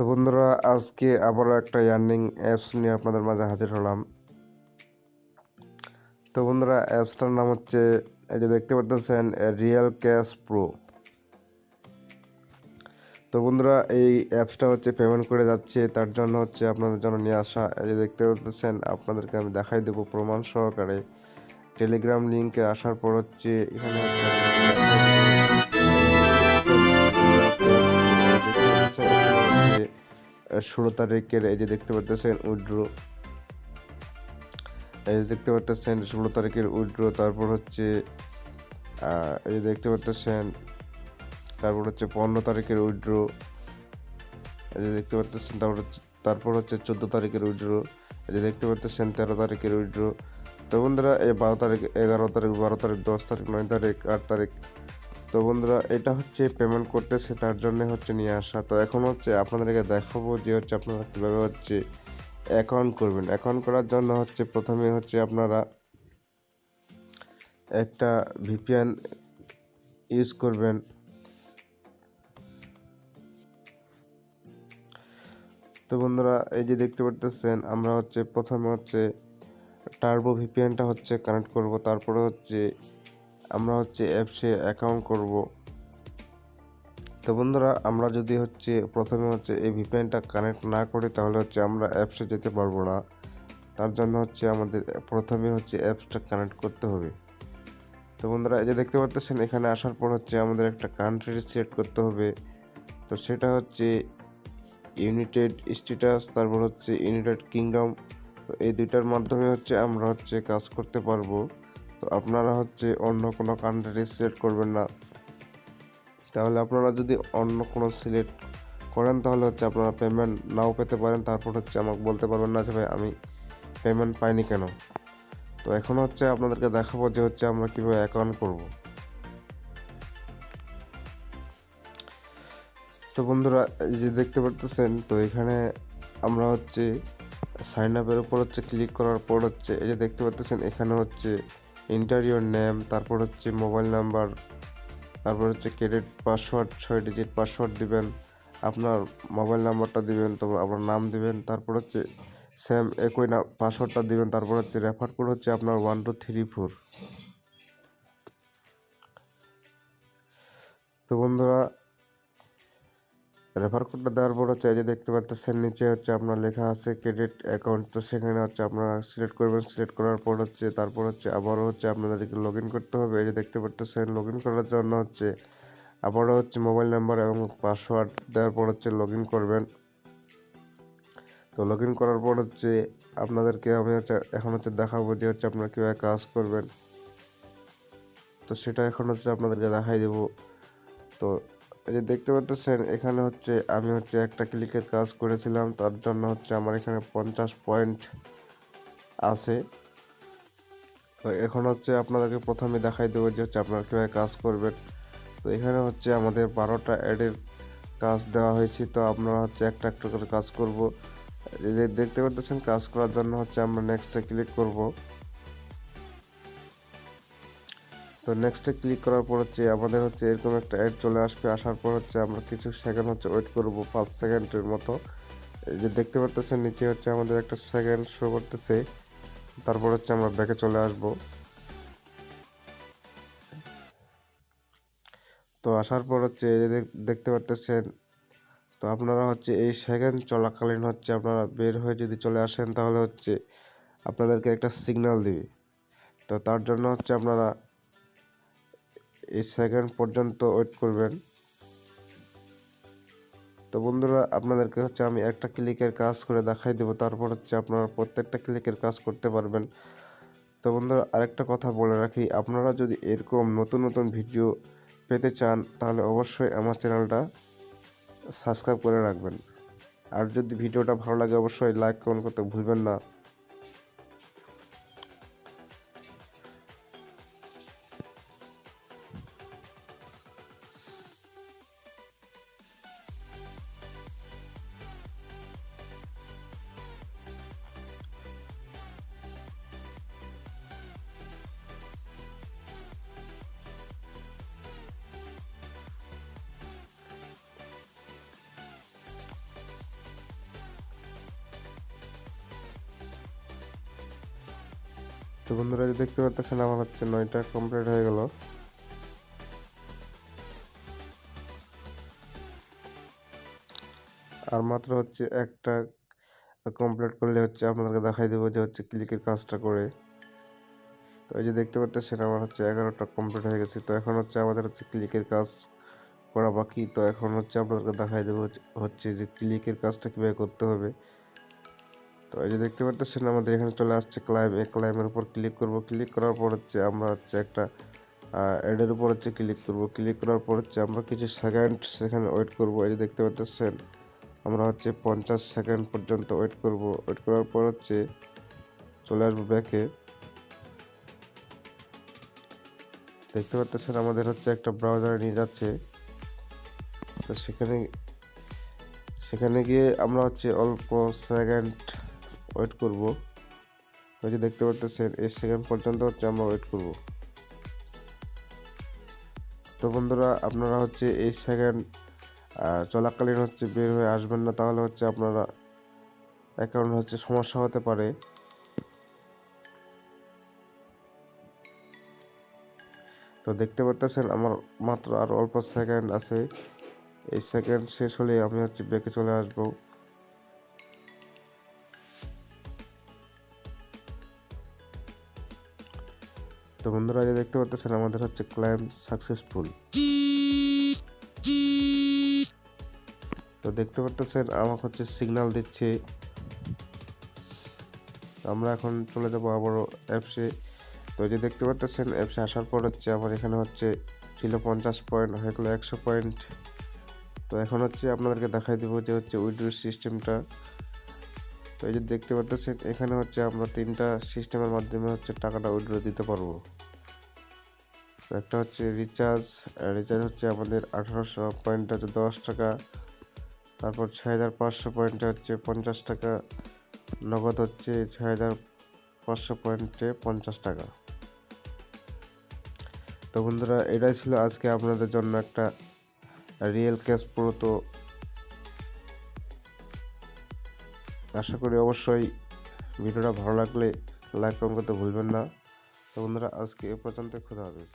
তো বন্ধুরা, আজকে আবারও একটা আর্নিং অ্যাপস নিয়ে আপনাদের মাঝে হাজির হলাম। তো বন্ধুরা, অ্যাপসটার নাম হচ্ছে, এই যে দেখতে পাচ্ছেন, রিয়েল ক্যাশ প্রো। তো বন্ধুরা, এই অ্যাপসটা হচ্ছে পেমেন্ট করে যাচ্ছে, তার জন্য হচ্ছে আপনাদের জন্য নিয়ে আসা। এই যে দেখতে পাচ্ছেন, আপনাদেরকে আমি দেখাই দেবো প্রমাণ সহকারে। টেলিগ্রাম লিঙ্কে আসার পর হচ্ছে এখানে হচ্ছে আপনাদেরকে দেখাই দেবো। দেখতে পাচ্ছেন এখানে হচ্ছে 16 তারিখের, এই যে দেখতে পাচ্ছেন উইথড্র, এই যে দেখতে পাচ্ছেন 16 তারিখের উইথড্র। তারপর হচ্ছে এই যে দেখতে পাচ্ছেন, তারপর হচ্ছে 15 তারিখের উইথড্র, এই যে দেখতে পাচ্ছেন। তারপর হচ্ছে 14 তারিখের উইথড্র, এই যে দেখতে পাচ্ছেন 13 তারিখের উইথড্র। তো বন্ধুরা, এই 12 তারিখ, 11 তারিখ, 12 তারিখ, 10 তারিখ, 9 তারিখ, 8 তারিখ। তো বন্ধুরা, এটা হচ্ছে পেমেন্ট করতেছে, তার জন্য হচ্ছে নিয়ে আসা। তো এখন হচ্ছে আপনাদেরকে দেখাবো যে হচ্ছে আপনারা কীভাবে হচ্ছে অ্যাকাউন্ট করবেন। অ্যাকাউন্ট করার জন্য হচ্ছে প্রথমে হচ্ছে আপনারা একটা ভিপিএন ইউজ করবেন। তো বন্ধুরা, এই যে দেখতে পাচ্ছেন, আমরা হচ্ছে প্রথমে হচ্ছে টার্বো ভিপিএনটা হচ্ছে কানেক্ট করব। তারপরে হচ্ছে আমরা হচ্ছে অ্যাপসে অ্যাকাউন্ট করব। তো বন্ধুরা, আমরা যদি হচ্ছে প্রথমে হচ্ছে এই ভিপিএনটা কানেক্ট না করি, তাহলে হচ্ছে আমরা অ্যাপসে যেতে পারবো না। তার জন্য হচ্ছে আমাদের প্রথমে হচ্ছে অ্যাপসটা কানেক্ট করতে হবে। তো বন্ধুরা, এই যে দেখতে পাচ্ছেন, এখানে আসার পর হচ্ছে আমাদের একটা কান্ট্রি সিলেক্ট করতে হবে। তো সেটা হচ্ছে ইউনাইটেড স্টেটাস, তারপর হচ্ছে ইউনাইটেড কিংডম। তো এই দুইটার মাধ্যমে হচ্ছে আমরা হচ্ছে কাজ করতে পারবো। তো আপনারা হচ্ছে অন্য কোনো কান্ট্রি সিলেক্ট করবেন না। তাহলে আপনারা যদি অন্য কোনো সিলেক্ট করেন, তাহলে হচ্ছে আপনারা পেমেন্ট নাও পেতে পারেন। তারপর হচ্ছে আমাকে বলতে পারবেন না যে ভাই আমি পেমেন্ট পাইনি কেন। তো এখন হচ্ছে আপনাদেরকে দেখাবো যে হচ্ছে আমরা কীভাবে অ্যাকাউন্ট করব। তো বন্ধুরা, এই যে দেখতে পাচ্ছেন, তো এখানে আমরা হচ্ছে সাইন আপের উপর হচ্ছে ক্লিক করার পর হচ্ছে এই যে দেখতে পাচ্ছেন, এখানে হচ্ছে এন্টার ইওর নেম, তারপর হচ্ছে মোবাইল নাম্বার, তারপর হচ্ছে ক্রেডিট পাসওয়ার্ড, 6 ডিজিট পাসওয়ার্ড দিবেন, আপনার মোবাইল নাম্বারটা দিবেন, তারপর আপনার নাম দিবেন, তারপর হচ্ছে সেম একই না পাসওয়ার্ডটা দিবেন, তারপর হচ্ছে রেফার কোড হচ্ছে আপনার 1234। তো বন্ধুরা, রেফার কোডটা দেওয়ার পর হচ্ছে এই যে দেখতে পাচ্ছেন নিচে হচ্ছে আপনার লেখা আছে ক্রেডিট অ্যাকাউন্ট। তো সেখানে হচ্ছে আপনারা সিলেক্ট করবেন। সিলেক্ট করার পর হচ্ছে তারপর হচ্ছে আবারও হচ্ছে আপনাদেরকে লগ ইন করতে হবে। এই যে দেখতে পাচ্ছেন, লগ ইন করার জন্য হচ্ছে আবারও হচ্ছে মোবাইল নাম্বার এবং পাসওয়ার্ড দেওয়ার পর হচ্ছে লগ ইন করবেন। তো লগ ইন করার পর হচ্ছে আপনাদেরকে আমি হচ্ছে এখন হচ্ছে দেখাবো যে হচ্ছে আপনারা কীভাবে কাজ করবেন। তো সেটা এখন হচ্ছে আপনাদেরকে দেখাই দেবো। তো এই যে দেখতে পাচ্ছেন, এখানে হচ্ছে আমি হচ্ছে একটা ক্লিকের কাজ করেছিলাম, তার জন্য হচ্ছে আমার এখানে 50 পয়েন্ট আছে। তো এখন হচ্ছে আপনাদেরকে প্রথমে দেখাই দেবো যে হচ্ছে আপনারা কীভাবে কাজ করবেন। তো এখানে হচ্ছে আমাদের 12টা অ্যাডের কাজ দেওয়া হয়েছে। তো আপনারা হচ্ছে একটা একটা করে কাজ করব। এই যে দেখতে পাচ্ছেন, কাজ করার জন্য হচ্ছে আমরা নেক্সটে ক্লিক করব। তো নেক্সটে ক্লিক করার পর হচ্ছে আমাদের হচ্ছে এরকম একটা অ্যাড চলে আসবে। আসার পর হচ্ছে আমরা কিছু সেকেন্ড হচ্ছে ওয়েট করব, 5 সেকেন্ডের মতো। এই যে দেখতে পাচ্ছেন, নিচে হচ্ছে আমাদের একটা সেকেন্ড শো করতেছে। তারপর হচ্ছে আমরা ব্যাকে চলে আসব। তো আসার পর হচ্ছে এই যে দেখতে পাচ্ছেন, তো আপনারা হচ্ছে এই সেকেন্ড চলাকালীন হচ্ছে আপনারা বের হয়ে যদি চলে আসেন, তাহলে হচ্ছে আপনাদেরকে একটা সিগন্যাল দিবে। তো তার জন্য হচ্ছে আপনারা এই সেকেন্ড পর্যন্ত ওয়েট করবেন। তো বন্ধুরা, আপনাদেরকে হচ্ছে আমি একটা ক্লিকের কাজ করে দেখাই দেবো, তারপর হচ্ছে আপনারা প্রত্যেকটা ক্লিকের কাজ করতে পারবেন। তো বন্ধুরা, আরেকটা কথা বলে রাখি, আপনারা যদি এরকম নতুন নতুন ভিডিও পেতে চান, তাহলে অবশ্যই আমার চ্যানেলটা সাবস্ক্রাইব করে রাখবেন। আর যদি ভিডিওটা ভালো লাগে, অবশ্যই লাইক কমেন্ট করতে ভুলবেন না। তো বন্ধুরা যে দেখতে পাচ্ছেন আমার হচ্ছে 9টা কমপ্লিট হয়ে গেল। আর মাত্র হচ্ছে একটা কমপ্লিট করলে হচ্ছে আপনাদেরকে দেখাই দেবো যে হচ্ছে ক্লিকের কাজটা করে। তো এই যে দেখতে পাচ্ছেন আমার হচ্ছে 11টা কমপ্লিট হয়ে গেছে। তো এখন হচ্ছে আমাদের হচ্ছে ক্লিকের কাজ করা বাকি। তো এখন হচ্ছে আপনাদেরকে দেখাই দেবো হচ্ছে যে ক্লিকের কাজটা কীভাবে করতে হবে। তো এই যে দেখতে পাচ্ছেন আমাদের এখানে চলে আসছে ক্লাইম। এই ক্লাইমের উপর ক্লিক করব। ক্লিক করার পর হচ্ছে আমরা হচ্ছে একটা অ্যাডের উপর হচ্ছে ক্লিক করব। ক্লিক করার পর হচ্ছে আমরা কিছু সেকেন্ড সেখানে ওয়েট করব। এই যে দেখতে পাচ্ছেন আমরা হচ্ছে 50 সেকেন্ড পর্যন্ত ওয়েট করব। ওয়েট করার পর হচ্ছে চলে আসবো ব্যাকে। দেখতে পাচ্ছেন আমাদের হচ্ছে একটা ব্রাউজারে নিয়ে যাচ্ছে। তো সেখানে গিয়ে আমরা হচ্ছে অল্প সেকেন্ড ওয়েট করব। ওই যে দেখতে পাচ্ছেন এই সেকেন্ড পর্যন্ত হচ্ছে আমরা ওয়েট করব। তো বন্ধুরা আপনারা হচ্ছে এই সেকেন্ড চলাকালীন হচ্ছে বের হয়ে আসবেন না, তাহলে হচ্ছে আপনারা অ্যাকাউন্ট হচ্ছে সমস্যা হতে পারে। তো দেখতে পাচ্ছেন আমার মাত্র আর অল্প সেকেন্ড আছে। এই সেকেন্ড শেষ হলে আমি হচ্ছে ব্যাকে চলে আসব। তো বন্ধুরা যে দেখতে পাচ্ছেন আমাদের হচ্ছে ক্লাইম সাকসেসফুল। তো দেখতে পাচ্ছেন আমাকে হচ্ছে সিগন্যাল দিচ্ছে। আমরা এখন চলে যাব আবারও অ্যাপসে। তো যে দেখতে পাচ্ছেন অ্যাপসে আসার পর হচ্ছে আমার এখানে হচ্ছে ছিল 50 পয়েন্ট, হয়ে গেলো 100 পয়েন্ট। তো এখন হচ্ছে আপনাদেরকে দেখাই দেবো যে হচ্ছে উইথড্র সিস্টেমটা। তো এই যে দেখতে পাচ্ছেন এখানে হচ্ছে আমরা 3টা সিস্টেমের মাধ্যমে হচ্ছে টাকাটা উইথড্র দিতে পারবো। তো একটা হচ্ছে রিচার্জ হচ্ছে আমাদের 1800 পয়েন্টে হচ্ছে 10 টাকা। তারপর 6500 পয়েন্টে হচ্ছে 50 টাকা। নগদ হচ্ছে 6500 পয়েন্টে 50 টাকা। তো বন্ধুরা এটাই ছিল আজকে আপনাদের জন্য একটা রিয়েল ক্যাশ প্রো। তো আশা করি অবশ্যই ভিডিওটা ভালো লাগলে লাইক কমেন্ট করতে ভুলবেন না। তো বন্ধুরা আজকে এ পর্যন্ত, খোদা হাফেজ।